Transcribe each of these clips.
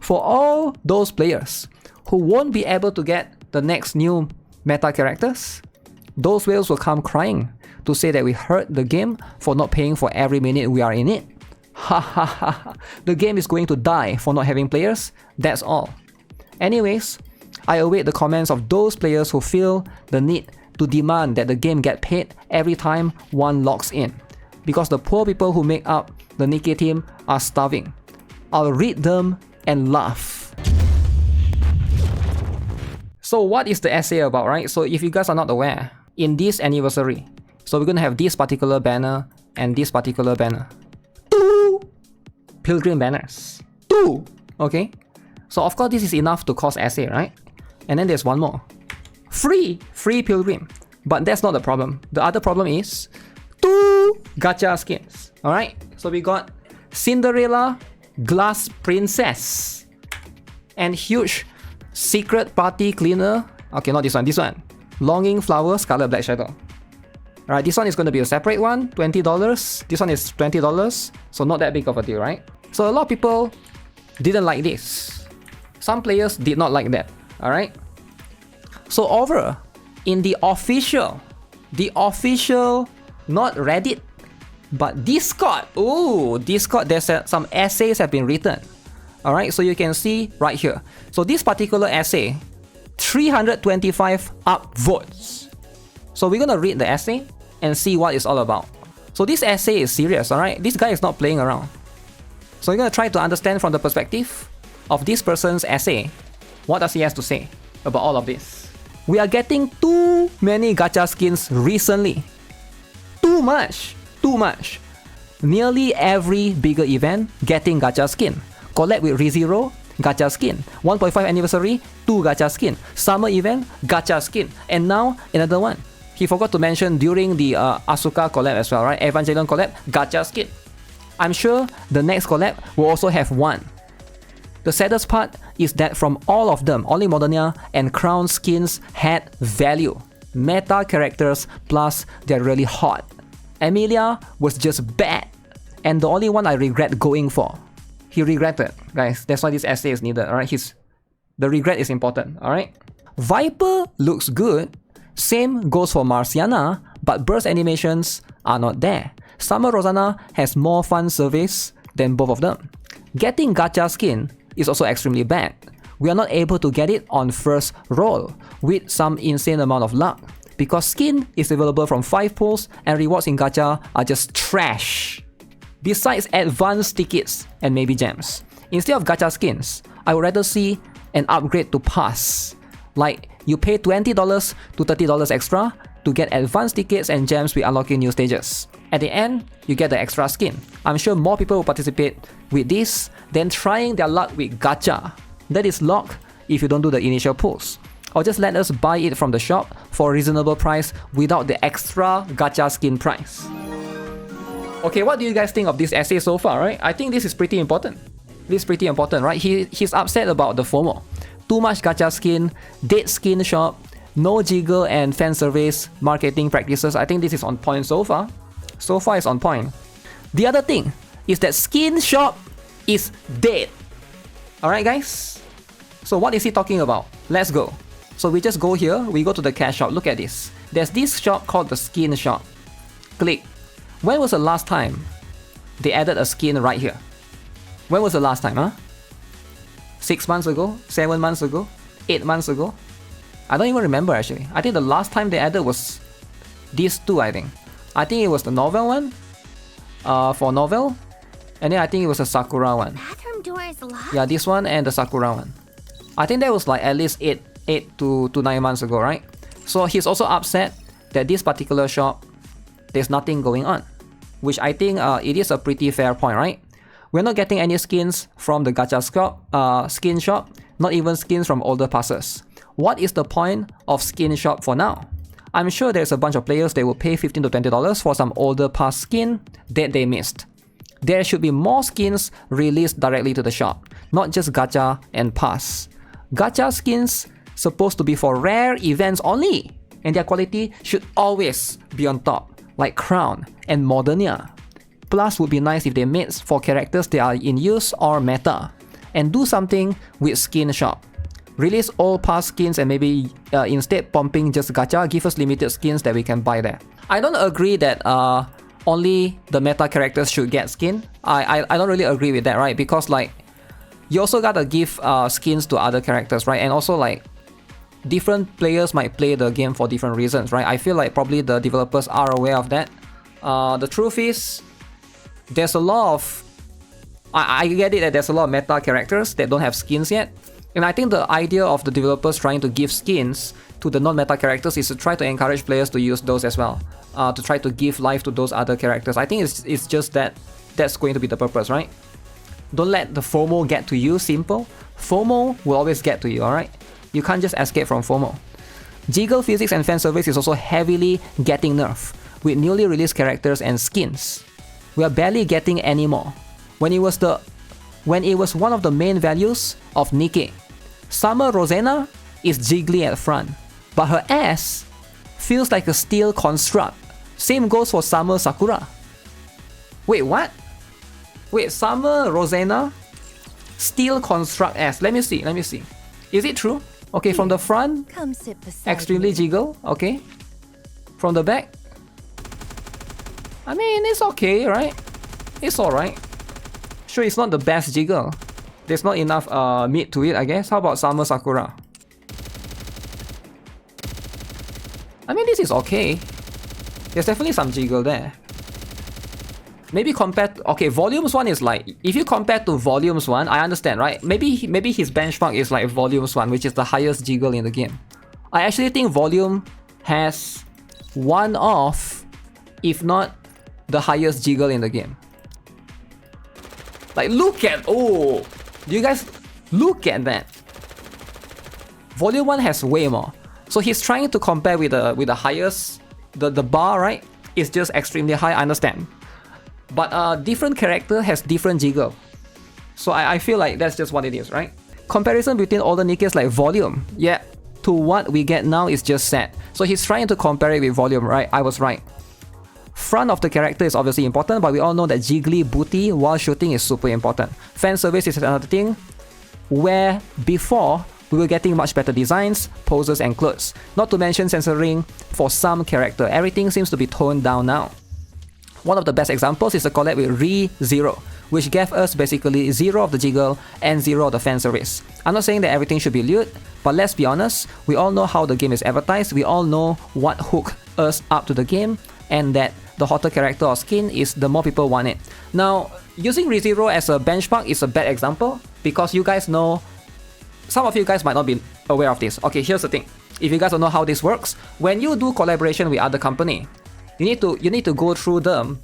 for all those players who won't be able to get the next new meta characters, those whales will come crying to say that we hurt the game for not paying for every minute we are in it. Ha ha ha. The game is going to die for not having players, that's all. Anyways, I await the comments of those players who feel the need to demand that the game get paid every time one logs in, because the poor people who make up the Nikke team are starving. I'll read them and laugh. So what is the essay about, right? So if you guys are not aware, in this anniversary, so we're gonna have this particular banner and this particular banner. 2 pilgrim banners. 2! Okay? So of course this is enough to cause essay, right? And then there's one more. Free pilgrim. But that's not the problem. The other problem is 2 gacha skins. Alright? So we got Cinderella, Glass Princess, and huge secret party cleaner. Okay, not this one, this one. Longing Flower, Scarlet Black Shadow. Alright, this one is going to be a separate one, $20. This one is $20, so not that big of a deal, right? So a lot of people didn't like this. Some players did not like that, alright? So over in the official, not Reddit, but Discord. Ooh, Discord, there's some essays have been written. Alright, so you can see right here. So this particular essay, 325 upvotes. So we're gonna read the essay and see what it's all about. So this essay is serious, alright? This guy is not playing around. So we're gonna try to understand from the perspective of this person's essay, what does he have to say about all of this. We are getting too many gacha skins recently. Too much. Nearly every bigger event getting gacha skin. Collab with ReZero, gacha skin. 1.5 anniversary, 2 gacha skin. Summer event, gacha skin. And now another one. He forgot to mention during the Asuka collab as well, right? Evangelion collab, gacha skin. I'm sure the next collab will also have one. The saddest part is that from all of them, only Modernia and Crown skins had value. Meta characters, plus they're really hot. Emilia was just bad. And the only one I regret going for. He regretted, guys. That's why this essay is needed, alright? The regret is important, alright? Viper looks good. Same goes for Marciana, but burst animations are not there. Summer Rosanna has more fun service than both of them. Getting gacha skin is also extremely bad. We are not able to get it on first roll with some insane amount of luck, because skin is available from 5 pools and rewards in gacha are just trash. Besides advanced tickets and maybe gems. Instead of gacha skins, I would rather see an upgrade to pass. Like you pay $20 to $30 extra to get advanced tickets and gems with unlocking new stages. At the end, you get the extra skin. I'm sure more people will participate with this than trying their luck with gacha. That is luck if you don't do the initial pulls. Or just let us buy it from the shop for a reasonable price without the extra gacha skin price. Okay, what do you guys think of this essay so far, right? I think this is pretty important. This is pretty important, right? He's upset about the FOMO. Too much gacha skin, dead skin shop, no jiggle and fan service marketing practices. I think this is on point so far. So far it's on point. The other thing is that skin shop is dead. Alright guys? So what is he talking about? Let's go. So we just go here, we go to the cash shop. Look at this. There's this shop called the skin shop. Click. When was the last time they added a skin right here? When was the last time, huh? 6 months ago? 7 months ago? 8 months ago? I don't even remember actually. I think the last time they added was these two, I think. I think it was the novel one. For novel. And then I think it was a Sakura one. Bathroom door is locked. Yeah, this one and the Sakura one. I think that was like at least 8 to 9 months ago, right? So he's also upset that this particular shop, there's nothing going on. Which I think it is a pretty fair point, right? We're not getting any skins from the gacha skin shop, not even skins from older passes. What is the point of skin shop for now? I'm sure there's a bunch of players that will pay $15 to $20 for some older pass skin that they missed. There should be more skins released directly to the shop, not just gacha and pass. Gacha skins supposed to be for rare events only, and their quality should always be on top, like Crown and Modernia. Plus would be nice if they made for characters that are in use or meta. and do something with skin shop. Release all past skins and maybe instead pumping just gacha, give us limited skins that we can buy there. I don't agree that only the meta characters should get skin. I don't really agree with that, right? Because like you also gotta give skins to other characters, right? And also like different players might play the game for different reasons, right? I feel like probably the developers are aware of that. The truth is, there's a lot of I get it that there's a lot of meta characters that don't have skins yet. And I think the idea of the developers trying to give skins to the non-meta characters is to try to encourage players to use those as well. To try to give life to those other characters. I think it's just that that's going to be the purpose, right? Don't let the FOMO get to you, simple. FOMO will always get to you, alright? You can't just escape from FOMO. Jiggle physics and fan service is also heavily getting nerfed with newly released characters and skins. We are barely getting any more. When it was one of the main values of Nikke. Summer Rosanna is jiggly at front, but her ass feels like a steel construct. Same goes for Summer Sakura. Wait, what? Wait, Summer Rosanna? Steel construct ass. Let me see. Is it true? Okay, from the front, Come sit beside extremely me. jiggle. Okay. From the back, I mean, it's okay, right? It's alright. Sure, it's not the best jiggle. There's not enough meat to it, I guess. How about Summer Sakura? I mean, this is okay. There's definitely some jiggle there. Maybe compared to, okay, Volumes 1 is like, if you compare to Volumes 1, I understand, right? Maybe his benchmark is like Volumes 1, which is the highest jiggle in the game. I actually think Volume has one of, if not the highest jiggle in the game. Like, look at, oh, do you guys look at that? Volume 1 has way more. So he's trying to compare with the highest, the bar, right? Is just extremely high, I understand. But different character has different jiggle. So I feel like that's just what it is, right? Comparison between all the Nikkes like Volume, yeah, to what we get now is just sad. So he's trying to compare it with Volume, right? I was right. Front of the character is obviously important, but we all know that jiggly booty while shooting is super important. Fan service is another thing, where before we were getting much better designs, poses and clothes. Not to mention censoring for some character. Everything seems to be toned down now. One of the best examples is the collab with ReZero, which gave us basically 0 of the jiggle and 0 of the fan service. I'm not saying that everything should be lewd, but let's be honest, we all know how the game is advertised, we all know what hooked us up to the game, and that the hotter character or skin is the more people want it. Now, using ReZero as a benchmark is a bad example, because you guys know, some of you guys might not be aware of this. Okay, here's the thing. If you guys don't know how this works, when you do collaboration with other company, you need to go through them.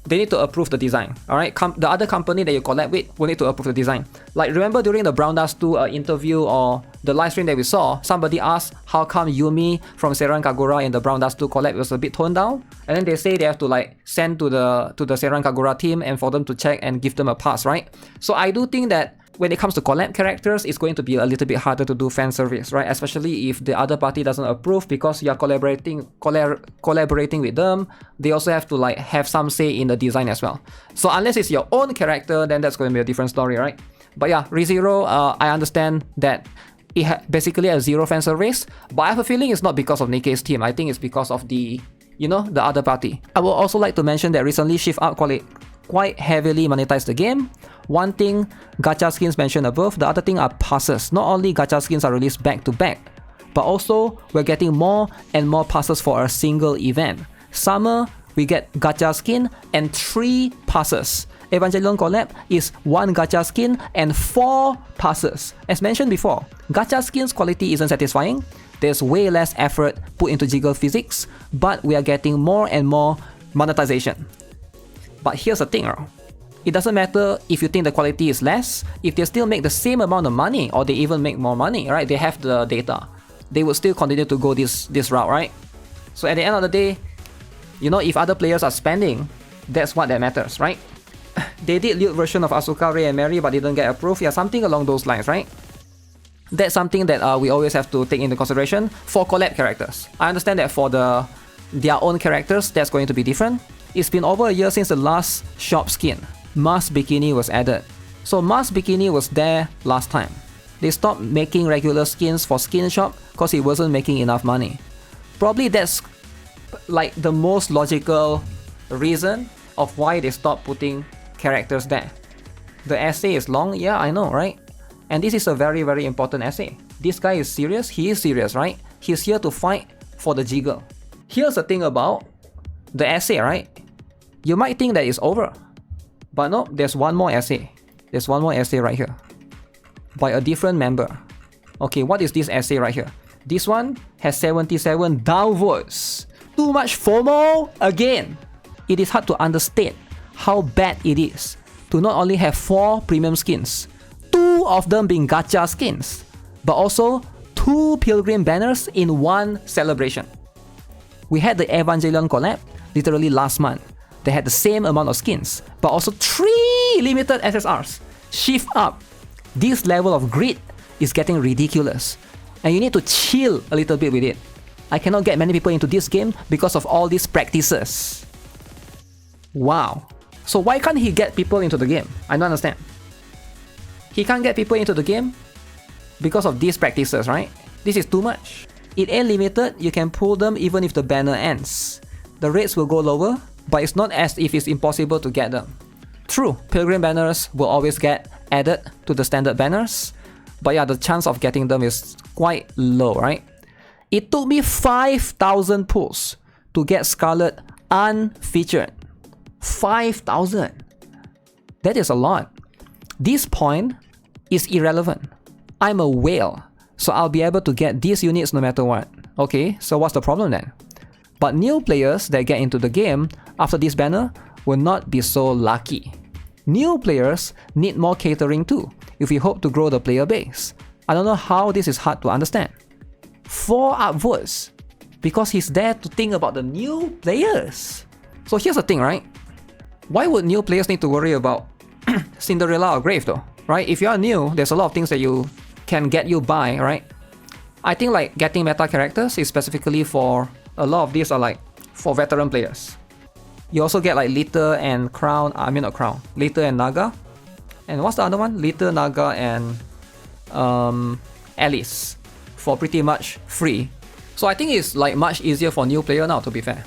They need to approve the design. Alright, the other company that you collab with will need to approve the design. Like, remember during the Brown Dust 2 interview or the live stream that we saw, somebody asked how come Yumi from Seiran Kagura in the Brown Dust 2 collab was a bit toned down, and then they say they have to like send to the Seiran Kagura team and for them to check and give them a pass, right? So I do think that when it comes to collab characters, it's going to be a little bit harder to do fan service, right? Especially if the other party doesn't approve, because you are collaborating with them. They also have to like have some say in the design as well. So unless it's your own character, then that's going to be a different story, right? But yeah, ReZero, I understand that it basically has 0 fan service, but I have a feeling it's not because of Nikke's team. I think it's because of the, you know, the other party. I would also like to mention that recently Shift Out quite heavily monetized the game. One thing, gacha skins mentioned above, the other thing are passes. Not only gacha skins are released back to back, but also we're getting more and more passes for a single event. Summer, we get gacha skin and 3 passes. Evangelion collab is 1 gacha skin and 4 passes. As mentioned before, gacha skins quality isn't satisfying. There's way less effort put into jiggle physics, but we are getting more and more monetization. But here's the thing, it doesn't matter if you think the quality is less, if they still make the same amount of money or they even make more money, right? They have the data. They will still continue to go this route, right? So at the end of the day, you know, if other players are spending, that's what that matters, right? They did lewd version of Asuka, Rei and Mary but didn't get approved. Yeah, something along those lines, right? That's something that we always have to take into consideration for collab characters. I understand that for their own characters, that's going to be different. It's been over a year since the last shop skin, Mask Bikini, was added. So Mars Bikini was there last time. They stopped making regular skins for Skin Shop because it wasn't making enough money. Probably that's like the most logical reason of why they stopped putting characters there. The essay is long, yeah, I know, right? And this is a very, very important essay. This guy is serious, he is serious, right? He's here to fight for the jiggle. Here's the thing about the essay, right? You might think that it's over. But no, there's one more essay. There's one more essay right here. By a different member. Okay, what is this essay right here? This one has 77 downvotes. Too much FOMO again. It is hard to understate how bad it is to not only have 4 premium skins, 2 of them being gacha skins, but also 2 pilgrim banners in one celebration. We had the Evangelion collab literally last month. They had the same amount of skins, but also 3 limited SSRs. Shift up. This level of greed is getting ridiculous, and you need to chill a little bit with it. I cannot get many people into this game because of all these practices. Wow. So why can't he get people into the game? I don't understand. He can't get people into the game because of these practices, right? This is too much. It ain't limited, you can pull them even if the banner ends. The rates will go lower, but it's not as if it's impossible to get them. True, pilgrim banners will always get added to the standard banners, but yeah, the chance of getting them is quite low, right? It took me 5,000 pulls to get Scarlet unfeatured. 5,000. That is a lot. This point is irrelevant. I'm a whale, so I'll be able to get these units no matter what. Okay, so what's the problem then? But new players that get into the game after this banner will not be so lucky. New players need more catering too if we hope to grow the player base. I don't know how this is hard to understand. 4 upvotes because he's there to think about the new players. So here's the thing, right? Why would new players need to worry about Cinderella or Grave though, right? If you're new, there's a lot of things that you can get you by, right? I think like getting meta characters is specifically for a lot of these are like for veteran players. You also get like Litter and Crown, not Crown, Litter and Naga. And what's the other one? Litter, Naga and Alice for pretty much free. So I think it's like much easier for new player now, to be fair.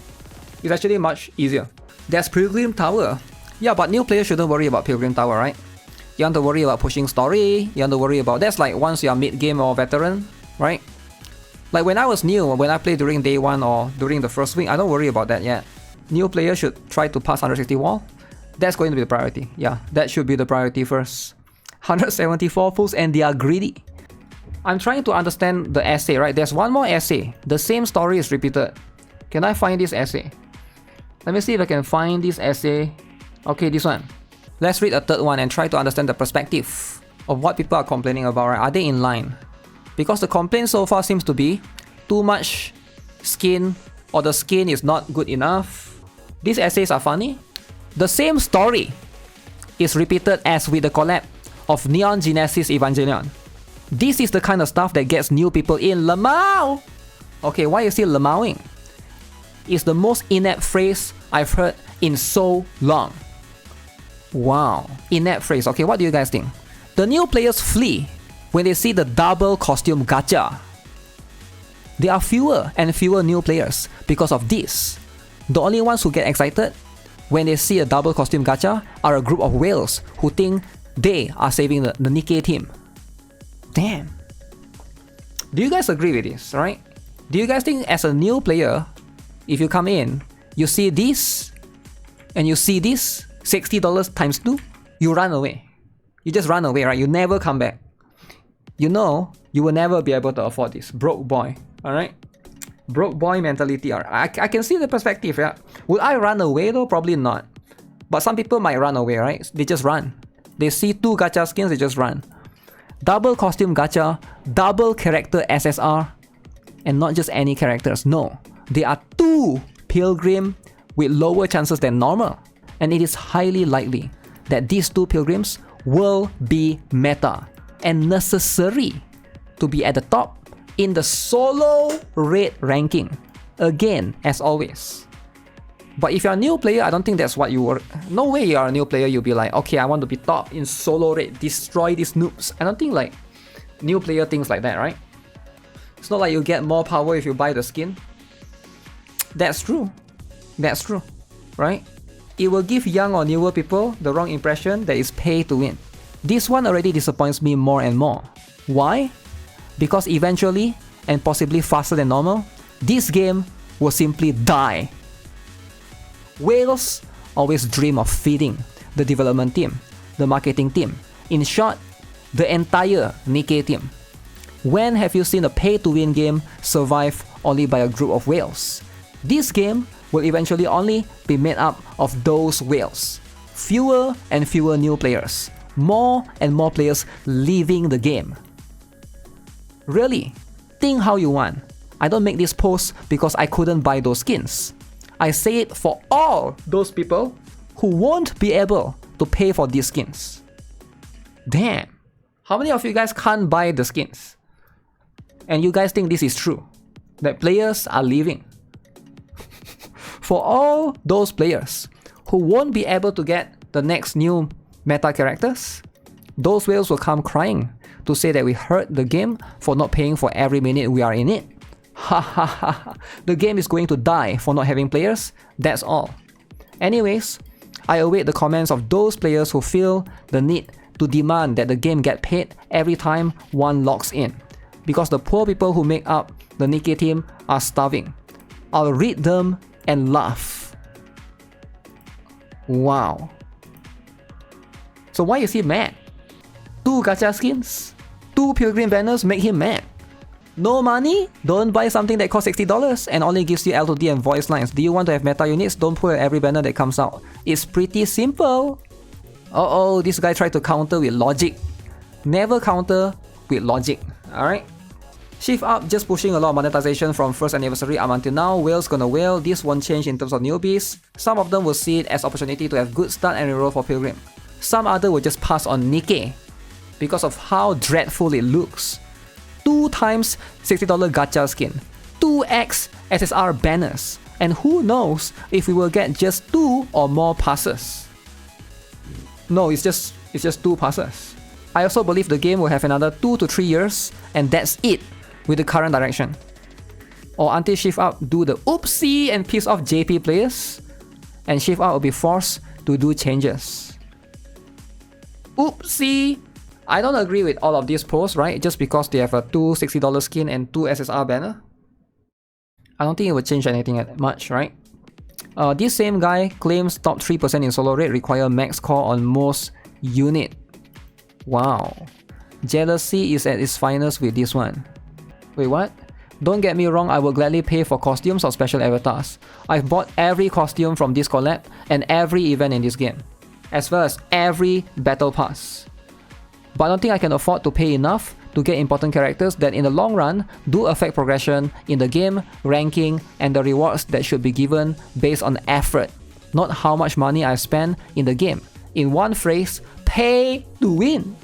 It's actually much easier. There's Pilgrim Tower. Yeah, but new players shouldn't worry about Pilgrim Tower, right? You want to worry about pushing story, you want to worry about... That's like once you're mid-game or veteran, right? Like when I was new, when I played during day 1 or during the first week, I don't worry about that yet. New players should try to pass 160 wall. That's going to be the priority. Yeah, that should be the priority first. 174 pulls and they are greedy. I'm trying to understand the essay, right? There's one more essay. The same story is repeated. Can I find this essay? Let me see if I can find this essay. Okay, this one. Let's read a third one and try to understand the perspective of what people are complaining about, right? Are they in line? Because the complaint so far seems to be too much skin or the skin is not good enough. These essays are funny. The same story is repeated as with the collab of Neon Genesis Evangelion. This is the kind of stuff that gets new people in. Lamau! Okay, why is he lamauing? It's the most inept phrase I've heard in so long. Wow, inept phrase. Okay, what do you guys think? The new players flee when they see the double costume gacha. There are fewer and fewer new players because of this. The only ones who get excited when they see a double costume gacha are a group of whales who think they are saving the Nikke team. Damn. Do you guys agree with this, right? Do you guys think as a new player, if you come in, you see this, and you see this, $60 times 2, you run away. You just run away, right? You never come back. You know, you will never be able to afford this. Broke boy, alright? Broke boy mentality. I can see the perspective, yeah. Would I run away though? Probably not. But some people might run away, right? They just run. They see 2 gacha skins, they just run. Double costume gacha, double character SSR, and not just any characters. No, there are 2 pilgrim with lower chances than normal. And it is highly likely that these 2 pilgrims will be meta and necessary to be at the top in the solo raid ranking. Again, as always. But if you're a new player, I don't think that's what you were. No way you're a new player, you'll be like, okay, I want to be top in solo rate, destroy these noobs. I don't think like new player thinks like that, right? It's not like you get more power if you buy the skin. That's true. That's true, right? It will give young or newer people the wrong impression that it's pay to win. This one already disappoints me more and more. Why? Because eventually, and possibly faster than normal, this game will simply die. Whales always dream of feeding the development team, the marketing team, in short, the entire Nikke team. When have you seen a pay-to-win game survive only by a group of whales? This game will eventually only be made up of those whales. Fewer and fewer new players. More and more players leaving the game. Really, think how you want. I don't make this post because I couldn't buy those skins. I say it for all those people who won't be able to pay for these skins. Damn. How many of you guys can't buy the skins? And you guys think this is true? That players are leaving? For all those players who won't be able to get the next new meta characters, those whales will come crying to say that we hurt the game for not paying for every minute we are in it. Ha ha ha. The game is going to die for not having players, that's all. Anyways, I await the comments of those players who feel the need to demand that the game get paid every time one logs in, because the poor people who make up the Nikke team are starving. I'll read them and laugh. Wow. So why is he mad? 2 gacha skins, 2 pilgrim banners make him mad. No money? Don't buy something that costs $60 and only gives you L2D and voice lines. Do you want to have meta units? Don't pull at every banner that comes out. It's pretty simple. Uh-oh, this guy tried to counter with logic. Never counter with logic, alright? Shift up, just pushing a lot of monetization from first anniversary up until now. Whales gonna whale, this won't change in terms of newbies. Some of them will see it as opportunity to have good start and enroll for Pilgrim. Some other will just pass on Nikke because of how dreadful it looks. 2 times $60 gacha skin, 2x SSR banners, and who knows if we will get just 2 or more passes. No, it's just 2 passes. I also believe the game will have another 2 to 3 years, and that's it with the current direction. Or until Shift Up do the oopsie and piss off JP players, and Shift Up will be forced to do changes. Oopsie! I don't agree with all of these posts, right? Just because they have a 2 $60 skin and 2 SSR banner. I don't think it would change anything much, right? This same guy claims top 3% in solo rate require max core on most unit. Wow. Jealousy is at its finest with this one. Wait, what? Don't get me wrong, I will gladly pay for costumes or special avatars. I've bought every costume from this collab and every event in this game, as well as every battle pass. But I don't think I can afford to pay enough to get important characters that in the long run do affect progression in the game, ranking, and the rewards that should be given based on effort, not how much money I spend in the game. In one phrase, pay to win.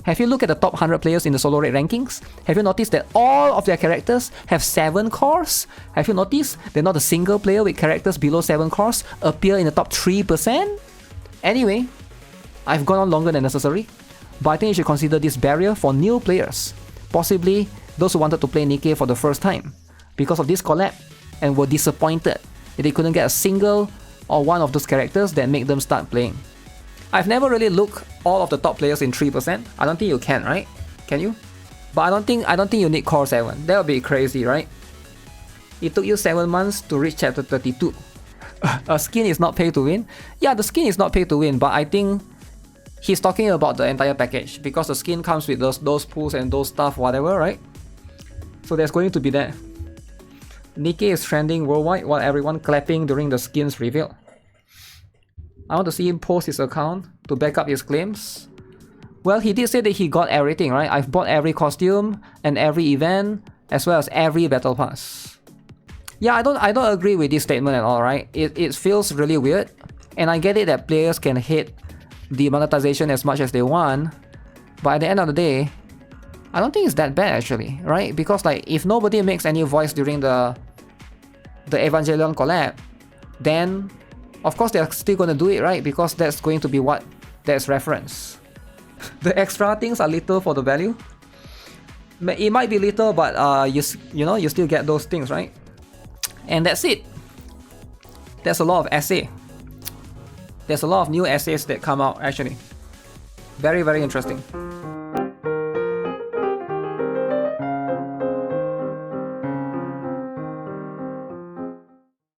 Have you looked at the top 100 players in the solo rate rankings? Have you noticed that all of their characters have 7 cores? Have you noticed that not a single player with characters below 7 cores appear in the top 3%? Anyway, I've gone on longer than necessary, but I think you should consider this barrier for new players, possibly those who wanted to play Nikke for the first time because of this collab and were disappointed that they couldn't get a single or one of those characters that make them start playing. I've never really looked all of the top players in 3%. I don't think you can, right? Can you? But I don't think you need core 7. That would be crazy, right? It took you 7 months to reach chapter 32. A skin is not pay to win? Yeah, the skin is not pay to win, but I think he's talking about the entire package because the skin comes with those pulls and those stuff, whatever, right? So there's going to be that. Nikke is trending worldwide while everyone clapping during the skins reveal. I want to see him post his account to back up his claims. Well, he did say that he got everything, right? I've bought every costume and every event as well as every battle pass. Yeah, I don't agree with this statement at all, right? It feels really weird, and I get it that players can hate the monetization as much as they want, but at the end of the day, I don't think it's that bad actually, right? Because like if nobody makes any voice during the Evangelion collab, then of course they're still going to do it, right? Because that's going to be what that's reference. The extra things are little for the value. It might be little, but you know, you still get those things, right? And that's it. There's a lot of essay. There's a lot of new essays that come out actually. Very, very interesting.